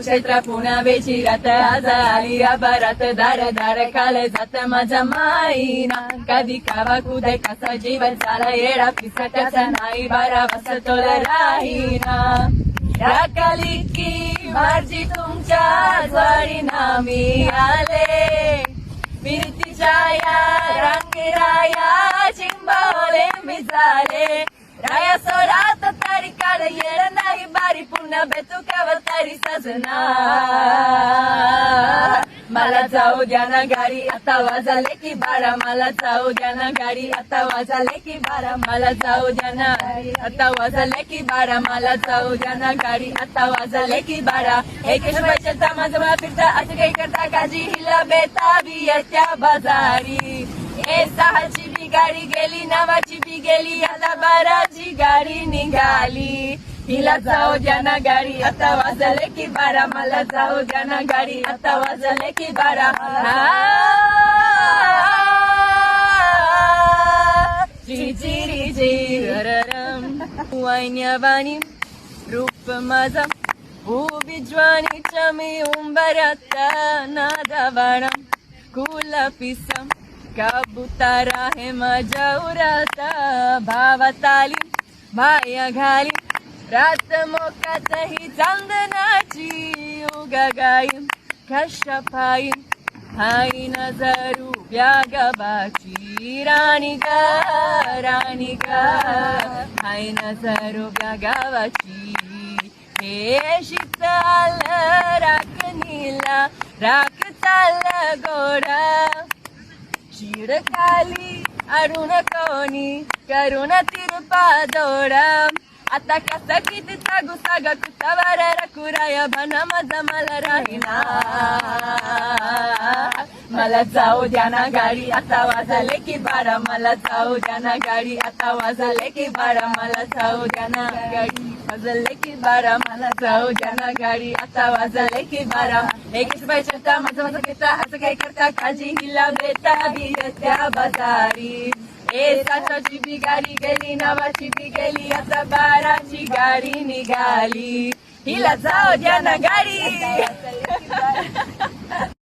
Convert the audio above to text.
चैत्र पुनावेची रात आज आली अबारात दार दार काल जात माझा माईना कधी कावा कुदे कसा जीवन चाला येडा पिसा त्याचा नाही 12 वाजता तोल राहीना राखाली की माझी तुमच्या ज्वारीना मी आले फिरतीच्या या रंगराया चिंबावले मी झाले राया सोडात तारी काढ येड नाही बारी पुन्हा बेतू कावर तारी सजना मला जाऊ द्या ना गाडी आता वाजले की 12 मला जाऊ द्या ना गाडी आता वाजले की 12 मला जाऊ द्या ना आता वाजले की 12 मला जाऊ द्या ना गाडी आता वाजले की 12 एक रुपयाचा माझा मला फिरता असं काही करता काजी हिला बेताबी त्या बाजारी ए 6ची बी गाडी गेली 9ची बी गेली आता 12ची गाडी निघाली हिला जाऊ द्या ना गाडी आता वाजले की 12 मला जाऊ द्या ना गाडी आता वाजले की 12 चिरी रररम वाईन्यावानी रूप माझा उभी ज्वानीच्या मी उंबऱ्यात नादावाणम कुला पिसम कबुतारा हे माझ्या उराता भावात आली भाया घाली रात मोकातही चांदणाची उगा गाईन कशा हाई नजरू व्यागबाची राणी गा हाई नजरू व्यागावाची हे शीतल राख नीला राख चाल गोडा शिड खाली अरुण कोणी करुण तिरपा दोडा आता कसा किती गुसागा कुतावर रकुराया भना माझा मला राहिना मला जाऊ द्या ना गाडी आता वाजले की 12 मला जाऊ द्या ना गाडी आता वाजले की 12 मला जाऊ द्या ना गाडी वाजले की 12 मला जाऊ द्या ना गाडी आता वाजले की 12 एक रुपयाचा माझा घेता असं काही करता काजी हिला बेता बी त्या बाजारी ए 7ची बी गाडी गेली 9ची बी गेली आता 12ची गाडी निघाली हिला जाऊ द्या ना गाडी